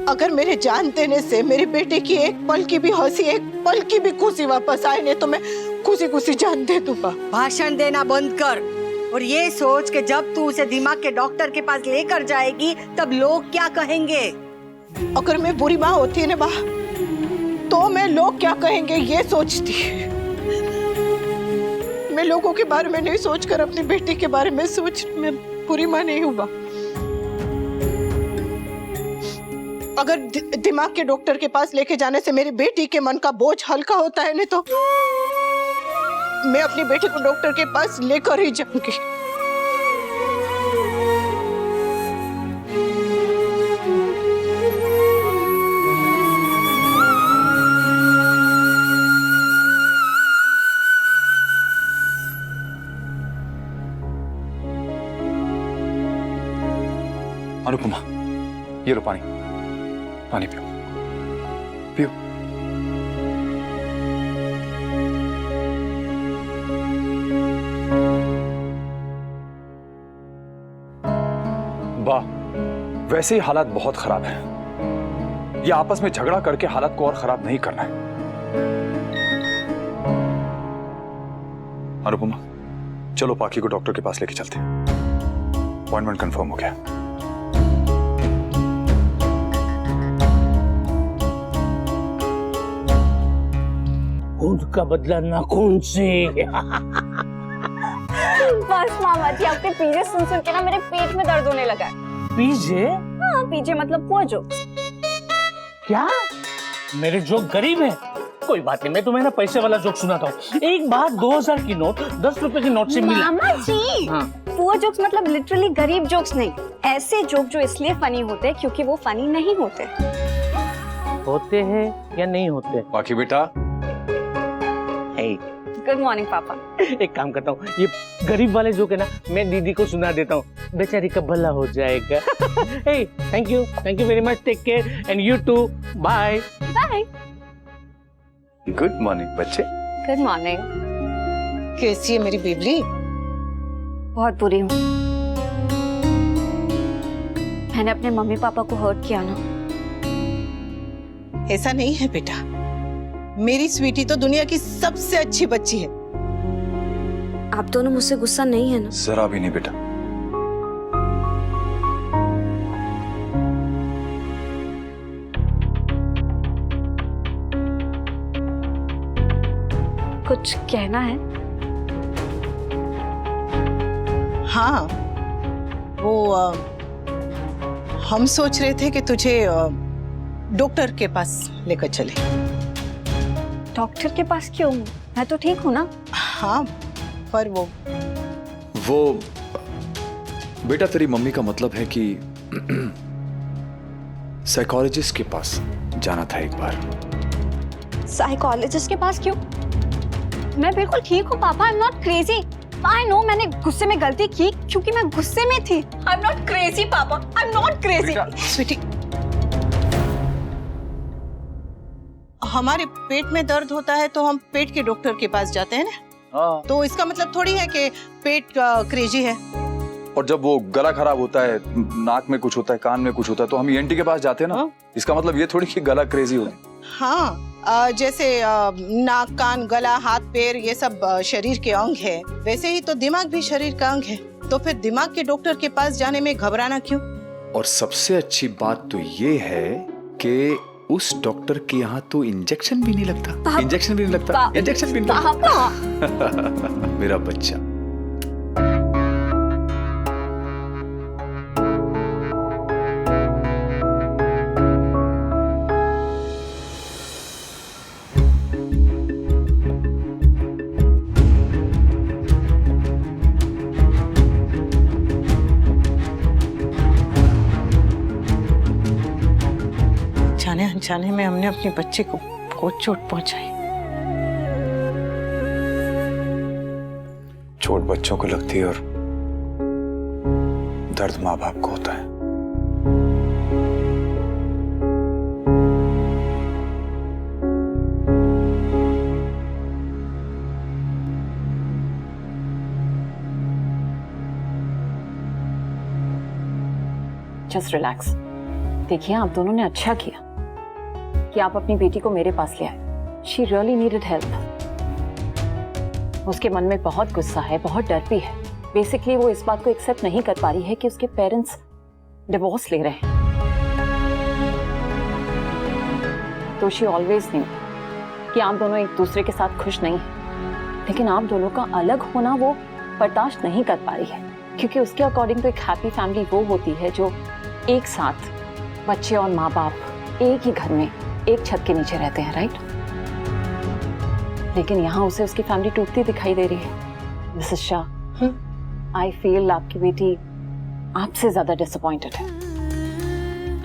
अगर मेरे जान देने से मेरी बेटी की एक पल की भी हंसी, एक पल की भी खुशी वापस आए नहीं तो मैं खुशी खुशी जान दे दूंगा। भाषण देना बंद कर और ये सोच कि जब तू उसे दिमाग के डॉक्टर के पास लेकर जाएगी तब लोग क्या कहेंगे। अगर मैं बुरी माँ होती ना माँ तो मैं लोग क्या कहेंगे ये सोचती। मैं लोगों के बारे में नहीं सोचकर अपनी बेटी के बारे में सोच, मैं बुरी माँ नहीं हूँ। अगर दिमाग के डॉक्टर के पास लेके जाने से मेरी बेटी के मन का बोझ हल्का होता है नहीं तो मैं अपनी बेटी को डॉक्टर के पास लेकर ही जाऊंगी। अनुपमा, ये लो पानी, पानी पियो, पियो। वाह, वैसे ही हालात बहुत खराब हैं। ये आपस में झगड़ा करके हालात को और खराब नहीं करना है। अनुपमा, चलो पाखी को डॉक्टर के पास लेके चलते हैं। अपॉइंटमेंट कंफर्म हो गया। उनका बदला नाखून से। बस मामा जी, आपके पीजे सुन सुन के ना मेरे पेट में दर्द होने लगा है। पीजे? हाँ, पीजे मतलब वो जोक्स। क्या? मेरे जोक गरीब है? कोई बात नहीं, मैं तुम्हें ना पैसे वाला जोक सुनाता हूँ। एक बार 2000 की नोट 10 रुपए की नोट से मिला। मामा जी, हाँ। वो जोक्स मतलब लिटरली गरीब जोक्स नहीं, ऐसे जोक जो इसलिए फनी होते हैं क्योंकि वो फनी नहीं होते। होते हैं या नहीं होते? पाखी बेटा। गुड मॉर्निंग पापा। एक काम करता हूँ, ये गरीब वाले जोक है ना, मैं दीदी को सुना देता हूँ, बेचारी का भला हो जाएगा। Hey, thank you very much, take care and you too, bye bye. Good morning बच्चे। Good morning. कैसी है मेरी बेबली? बहुत बुरी हूँ, मैंने अपने मम्मी पापा को हर्ट किया ना। ऐसा नहीं है बेटा, मेरी स्वीटी तो दुनिया की सबसे अच्छी बच्ची है। आप दोनों मुझसे गुस्सा नहीं है ना? जरा भी नहीं बेटा। कुछ कहना है? हाँ, वो हम सोच रहे थे कि तुझे डॉक्टर के पास लेकर चले। डॉक्टर के पास क्यों? मैं तो ठीक हूँ ना। हाँ, पर वो बेटा, तेरी मम्मी का मतलब है कि साइकोलॉजिस्ट के पास जाना था एक बार। साइकोलॉजिस्ट के पास क्यों? मैं बिल्कुल ठीक हूँ पापा, I am not crazy. I know मैंने गुस्से में गलती की क्योंकि मैं गुस्से में थी। आई am not crazy papa, I am not crazy. Sweetie, हमारे पेट में दर्द होता है तो हम पेट के डॉक्टर के पास जाते हैं ना। तो इसका मतलब थोड़ी है कि पेट क्रेजी है। और जब वो गला खराब होता है, नाक में कुछ होता है, कान में कुछ होता है, तो हम ईएनटी के पास जाते हैं ना। इसका मतलब ये थोड़ी कि गला क्रेजी हो। हाँ, जैसे नाक, कान, गला, हाथ, पैर ये सब शरीर के अंग है, वैसे ही तो दिमाग भी शरीर का अंग है। तो फिर दिमाग के डॉक्टर के पास जाने में घबराना क्यों? और सबसे अच्छी बात तो ये है कि उस डॉक्टर के यहाँ तो इंजेक्शन भी नहीं लगता। इंजेक्शन भी नहीं लगता। इंजेक्शन भी नहीं लगता। मेरा बच्चा। अनजाने में हमने अपने बच्चे को बहुत चोट पहुंचाई। चोट बच्चों को लगती है और दर्द माँ बाप को होता है। Just relax. देखिए, आप दोनों ने अच्छा किया कि आप अपनी बेटी को मेरे पास ले आए। She really needed help. उसके मन में बहुत गुस्सा है, बहुत डर भी है। बेसिकली वो इस बात को एक्सेप्ट नहीं कर पा रही है कि उसके पेरेंट्स डिवोर्स ले रहे हैं। तो शी ऑलवेज न्यू कि आप दोनों एक दूसरे के साथ खुश नहीं हैं, लेकिन आप दोनों का अलग होना वो बर्दाश्त नहीं कर पा रही है, क्योंकि उसके अकॉर्डिंग तो एक हैप्पी फैमिली वो होती है जो एक साथ बच्चे और माँ बाप एक ही घर में एक छत के नीचे रहते हैं, राइट? लेकिन यहाँ उसे उसकी फैमिली टूटती दिखाई दे रही है। मिसेस शाह, आई फील आपकी बेटी आपसे ज्यादा डिसअपॉइंटेड है।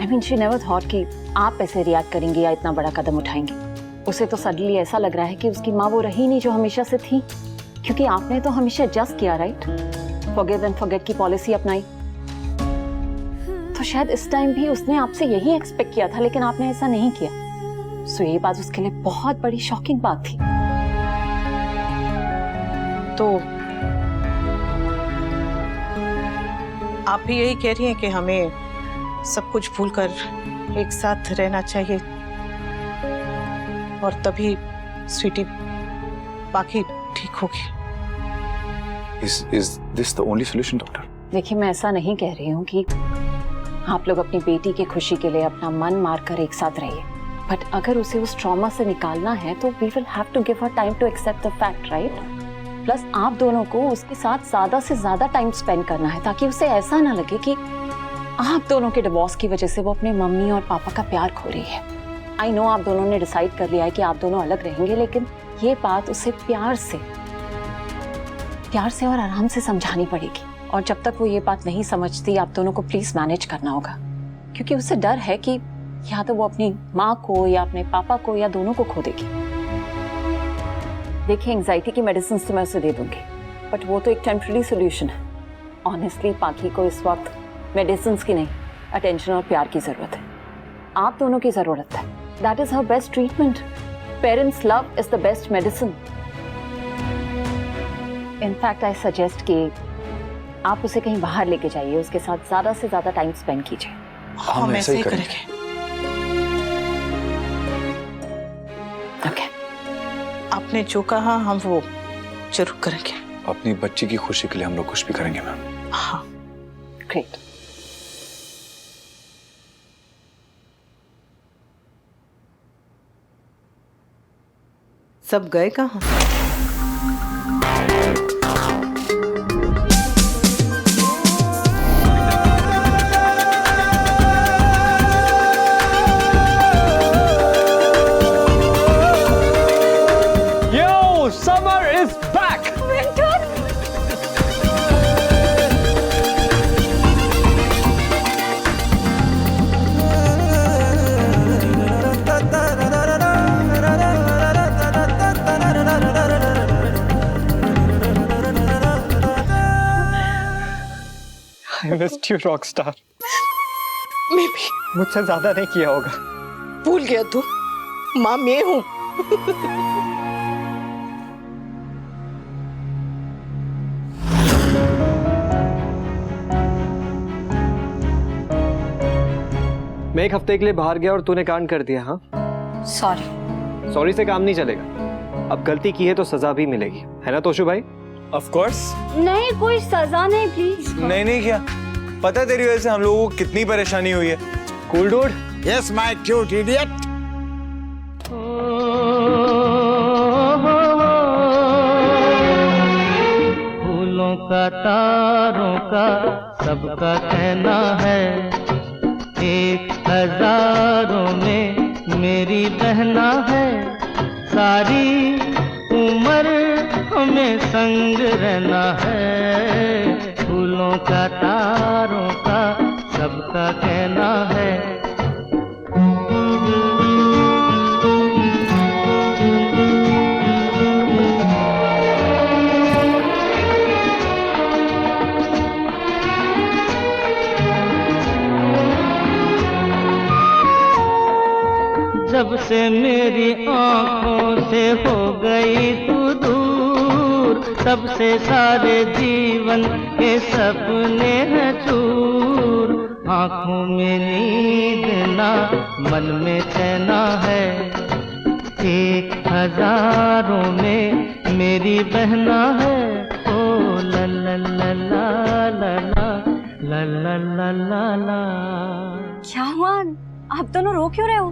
I mean, she never thought कि आप ऐसे रिएक्ट करेंगी या इतना बड़ा कदम उठाएंगी। उसे तो सडनली ऐसा लग रहा है कि उसकी माँ वो रही नहीं जो हमेशा से थी, क्योंकि आपने तो हमेशा जस्ट किया, राइट? फॉरगिव एंड फॉरगेट की पॉलिसी अपनाई। तो शायद इस टाइम भी उसने आपसे यही एक्सपेक्ट किया था, लेकिन आपने ऐसा नहीं किया। सो ये बात उसके लिए बहुत बड़ी शॉकिंग बात थी। तो आप भी यही कह रही हैं कि हमें सब कुछ भूलकर एक साथ रहना चाहिए और तभी स्वीटी बाकी ठीक होगी। Is this the only solution, doctor? देखिए, मैं ऐसा नहीं कह रही हूँ कि आप लोग अपनी बेटी की खुशी के लिए अपना मन मारकर एक साथ रहिए, बट अगर उसे उस ट्रॉमा से निकालना है तो we will have to give her time to accept the fact, right? Plus आप दोनों को उसके साथ ज्यादा से ज्यादा टाइम स्पेंड करना है, ताकि उसे ऐसा ना लगे कि आप दोनों के डिवोर्स की वजह से वो अपने मम्मी और पापा का प्यार खो रही है। आई नो आप दोनों ने डिसाइड कर लिया है कि आप दोनों अलग रहेंगे, लेकिन ये बात उसे प्यार से और आराम से समझानी पड़ेगी। और जब तक वो ये बात नहीं समझती, आप दोनों को प्लीज मैनेज करना होगा, क्योंकि उसे डर है कि या तो वो अपनी माँ को या अपने पापा को या दोनों को खो देगी। देखिए, एंजाइटी की मेडिसिन तो मैं उसे दे दूंगी, बट वो तो एक टेम्पररी सोल्यूशन है। ऑनेस्टली पाखी को इस वक्त मेडिसिन की नहीं, अटेंशन और प्यार की जरूरत है। आप दोनों की जरूरत है। That is her best treatment. Parents love is the best medicine. In fact I suggest कि आप उसे कहीं बाहर लेके जाइए, उसके साथ ज्यादा से ज्यादा टाइम स्पेंड कीजिए। हम ऐसे ही करेंगे। ओके, आपने जो कहा हम वो जरूर करेंगे। अपनी बच्ची की खुशी के लिए हम लोग कुछ भी करेंगे मैम। हाँ, ग्रेट। सब गए कहाँ? Yo, summer is back. I missed you, rockstar. मैं भी मुझसे ज्यादा नहीं किया होगा। भूल गया तू, माँ मैं हूँ। मैं एक हफ्ते के लिए बाहर गया और तूने कांड कर दिया। हाँ, सॉरी से काम नहीं चलेगा। अब गलती की है तो सजा भी मिलेगी, है ना तोशु भाई? Of course. नहीं, कोई सजा नहीं प्लीज। नहीं क्या पता, तेरी वजह से हम लोगों को कितनी परेशानी हुई है। Cool dude. Yes my cute idiot. फूलों का तारों का सबका कहना है, 1000 में मेरी बहना है। सारी उम्र हमें संग रहना है। फूलों का तारों का सबका कहना है। जब से मेरी आँखों से हो गई तू दूर, तब से सारे जीवन के सपने हैं चूर। आंखों में नींद ना, मन में चैना है, एक हजारों में मेरी बहना है। ओ ला ला ला ला ला ला ला ला ला ला। क्या हुआ, आप दोनों रो क्यों रहे हो?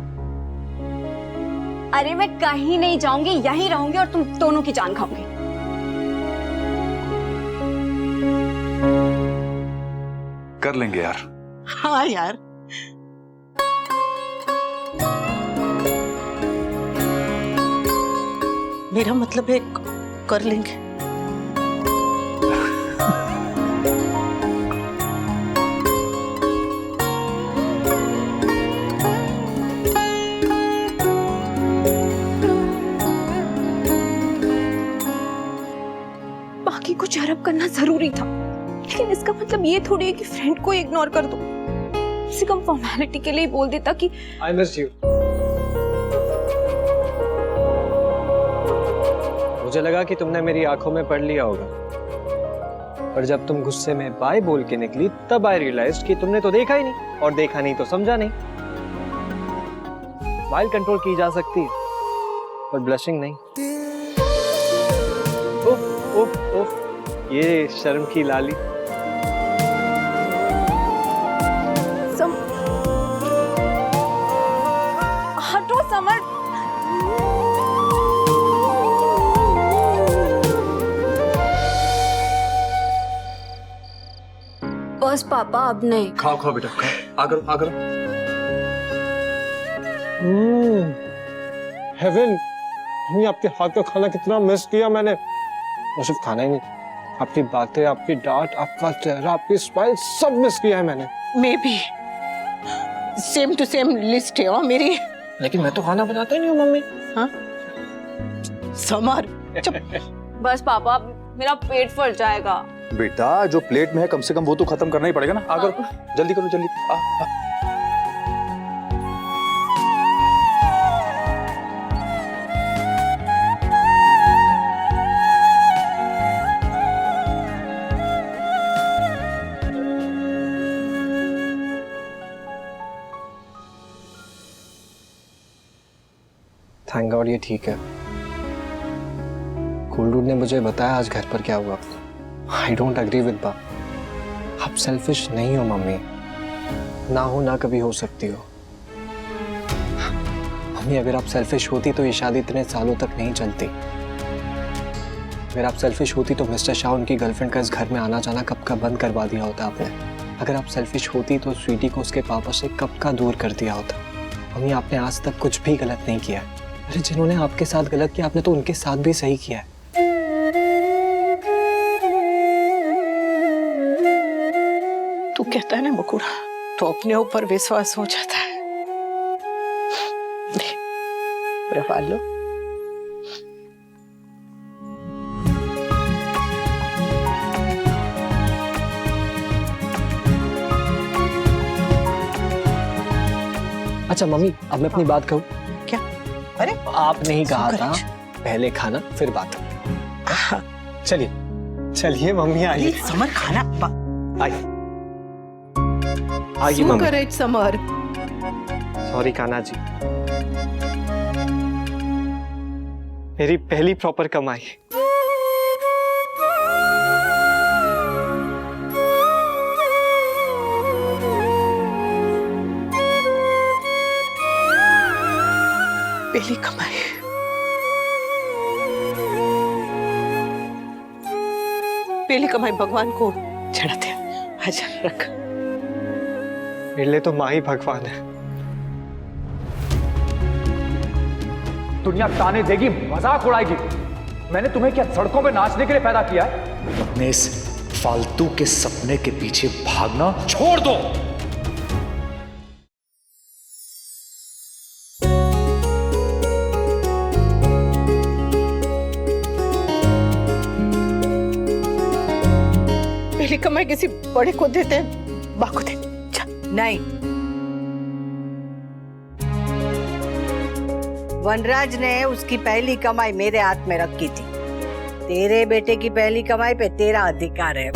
अरे मैं कहीं नहीं जाऊंगी, यहीं रहूंगी और तुम दोनों की जान खाऊंगी। कर लेंगे यार। हाँ यार, मेरा मतलब है कर लेंगे। बाकी को चेयर अप करना जरूरी था, लेकिन इसका मतलब ये थोड़ी है कि फ्रेंड को इग्नोर कर दो। से कम फॉर्मेलिटी के लिए बोल देता कि आई मिस यू। मुझे लगा कि तुमने मेरी आंखों में पढ़ लिया होगा, पर जब तुम गुस्से में बाय बोल के निकली तब आई रियलाइज कि तुमने तो देखा ही नहीं, और देखा नहीं तो समझा नहीं। स्माइल कंट्रोल की जा सकती है पर ब्लशिंग नहीं। उफ उफ उफ, ये शर्म की लाली। हटो समर। बस पापा अब नहीं। खाओ खाओ बेटा, खाओ। आकर आकर। हेवन, आपके हाथ का खाना कितना मिस किया मैंने। और सिर्फ खाना ही नहीं, आपकी बातें, आपकी डांट, आपका चेहरा, आपकी स्माइल, सब मिस किया है मैंने। मैं भी सेम टू सेम लिस्ट है मेरी। लेकिन मैं तो खाना बनाता ही नहीं हूँ मम्मी। हाँ समर, चुप। बस पापा, मेरा पेट फट जाएगा। बेटा जो प्लेट में है कम से कम वो तो खत्म करना ही पड़ेगा ना। आकर जल्दी करो, जल्दी। आ। थैंक गॉड ये ठीक है। कूल डूड ने मुझे बताया आज घर पर क्या हुआ। आई डोंट एग्री विद बा। आप सेल्फिश नहीं हो मम्मी, ना हो ना कभी हो सकती हो। मम्मी अगर आप सेल्फिश होती तो ये शादी इतने सालों तक नहीं चलती। अगर आप सेल्फिश होती तो मिस्टर शाह उनकी गर्लफ्रेंड का इस घर में आना जाना कब का बंद करवा दिया होता आपने। अगर आप सेल्फिश होती तो स्वीटी को उसके पापा से कब का दूर कर दिया होता। मम्मी आपने आज तक कुछ भी गलत नहीं किया है। अरे जिन्होंने आपके साथ गलत किया आपने तो उनके साथ भी सही किया है। तू कहता है ना बकुड़ा, तो अपने ऊपर विश्वास हो जाता है। प्रभा लो। अच्छा मम्मी, अब मैं अपनी बात कहूँ क्या? अरे आपने ही कहा था पहले खाना फिर बात। चलिए चलिए मम्मी आइए। समर खाना आइए आइए mummy. Summer, sorry Kanha ji, मेरी पहली प्रॉपर कमाई। पहली कमाई। पहली कमाई भगवान को चढ़ाते हैं। आजा रख। मेरे लिए तो माँ ही भगवान है। दुनिया ताने देगी, मजाक उड़ाएगी। मैंने तुम्हें क्या सड़कों पे नाचने के लिए पैदा किया है? अपने इस फालतू के सपने के पीछे भागना छोड़ दो। पहली कमाई किसी बड़े को देते हैं, बा को दे। नहीं, वनराज ने उसकी पहली कमाई मेरे हाथ में रखी थी। तेरे बेटे की पहली कमाई पे तेरा अधिकार है।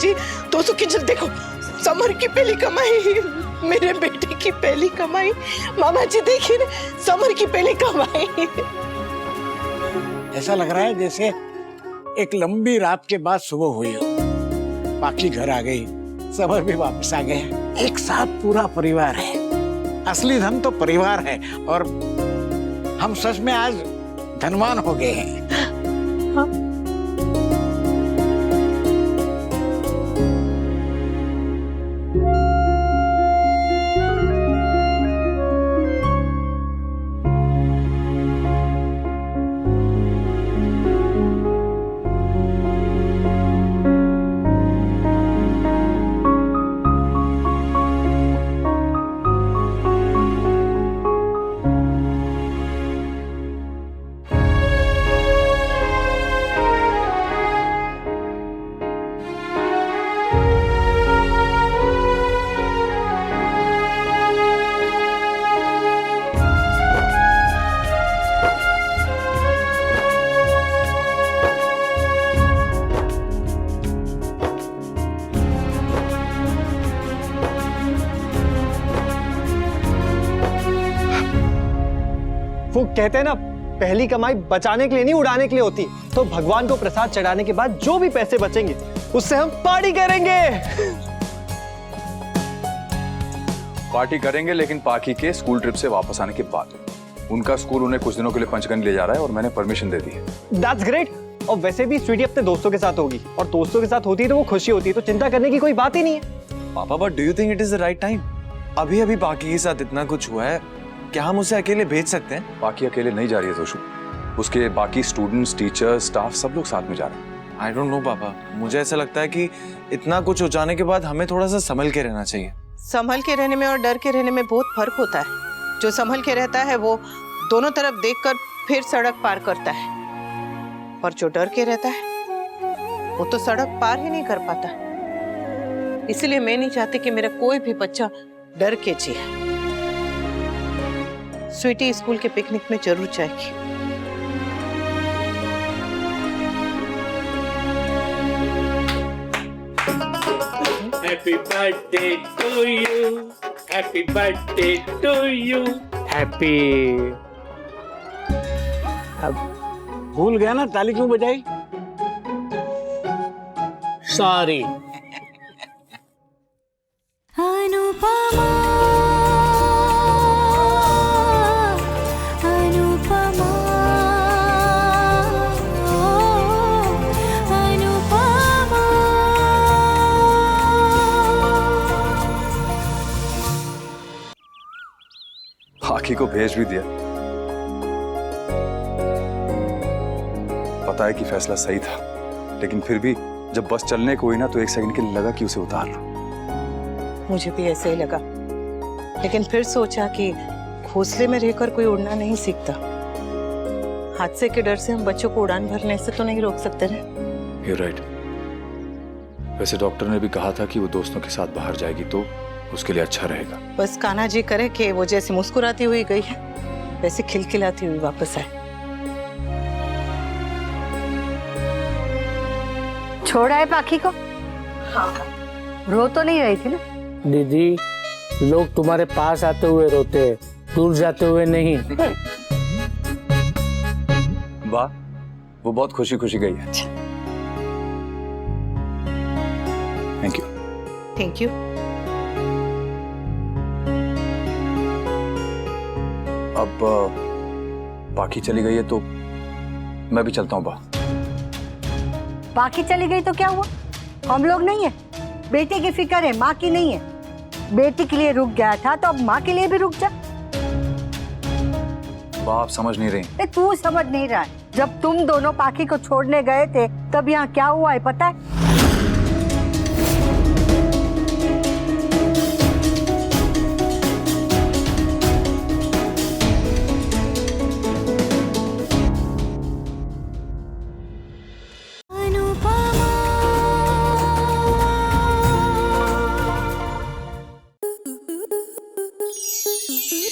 जी 200 की जल्द देखो, समर की पहली कमाई, मेरे बेटे की पहली कमाई। मामा जी देखिए ना, समर की पहली कमाई। ऐसा लग रहा है जैसे एक लंबी रात के बाद सुबह हुई हो। बाकी घर आ गई, समर भी वापस आ गए, एक साथ पूरा परिवार है। असली धन तो परिवार है और हम सच में आज धनवान हो गए हैं। हाँ। वो कहते हैं ना, पहली कमाई बचाने के लिए नहीं उड़ाने के लिए होती। तो भगवान को प्रसाद चढ़ाने के बाद जो भी पैसे बचेंगे उससे हम पार्टी करेंगे। पार्टी करेंगे, लेकिन पाकी के स्कूल ट्रिप से वापस आने के बाद। उनका स्कूल उन्हें कुछ दिनों के लिए पंचगनी ले जा रहा है और मैंने परमिशन दे दी है। That's great। और वैसे भी स्वीटी अपने दोस्तों के साथ होगी, और दोस्तों के साथ होती है तो वो खुशी होती है, तो चिंता करने की कोई बात ही नहीं है। पापा, but do you think it is the right time? अभी अभी बाकी के साथ इतना कुछ हुआ है, क्या हम उसे अकेले भेज सकते हैं? बाकी अकेले नहीं जा रही है जोशु, उसके बाकी स्टूडेंट्स, टीचर्स, स्टाफ सब लोग साथ में जा रहे हैं। आई डोंट नो पापा, मुझे ऐसा लगता है कि इतना कुछ हो जाने के बाद हमें थोड़ा सा संभल के रहना चाहिए। संभल के रहने में और डर के रहने में बहुत फर्क होता है। जो संभल के रहता है वो दोनों तरफ देखकर फिर सड़क पार करता है, और जो डर के रहता है वो तो सड़क पार ही नहीं कर पाता। इसलिए मैं नहीं चाहती कि मेरा कोई भी बच्चा डर के जिए। स्वीटी स्कूल के पिकनिक में जरूर जाएगी। Happy birthday to you, happy birthday to you, happy। अब भूल गया ना, ताली क्यों बजाई? सॉरी। अनुपमा, अनुपमा, अनुपमा। बाकी को भेज भी दिया। पता है कि फैसला सही था, लेकिन फिर भी जब बस चलने को हुई ना तो एक सेकंड के लिए लगा कि उसे उतार लो। मुझे भी ऐसे ही लगा, लेकिन फिर सोचा कि घोंसले में रहकर कोई उड़ना नहीं सीखता। हादसे के डर से हम बच्चों को उड़ान भरने से तो नहीं रोक सकते ना। You're right। वैसे डॉक्टर ने भी कहा था कि वो दोस्तों के साथ बाहर जाएगी तो उसके लिए अच्छा रहेगा। बस कान्हा जी करे कि वो जैसे मुस्कुराती हुई गई है वैसे खिलखिलाती हुई वापस आए। छोड़ा है पाखी को? हाँ। रो तो नहीं रही थी ना? दीदी, लोग तुम्हारे पास आते हुए रोते हैं, दूर जाते हुए नहीं। वाह, वो बहुत खुशी खुशी गई है। Thank you. Thank you. अब बाकी चली गई है तो मैं भी चलता हूँ। बाकी चली गई तो क्या हुआ? हम लोग नहीं है? बेटे की फिक्र है, माँ की नहीं है। बेटी के लिए रुक गया था तो अब माँ के लिए भी रुक जा। आप समझ नहीं रही। तू समझ नहीं रहा है। जब तुम दोनों पाखी को छोड़ने गए थे तब यहाँ क्या हुआ है पता है?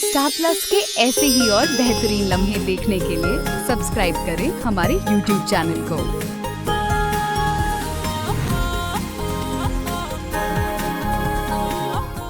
स्टार प्लस के ऐसे ही और बेहतरीन लम्हे देखने के लिए सब्सक्राइब करें हमारे YouTube चैनल को।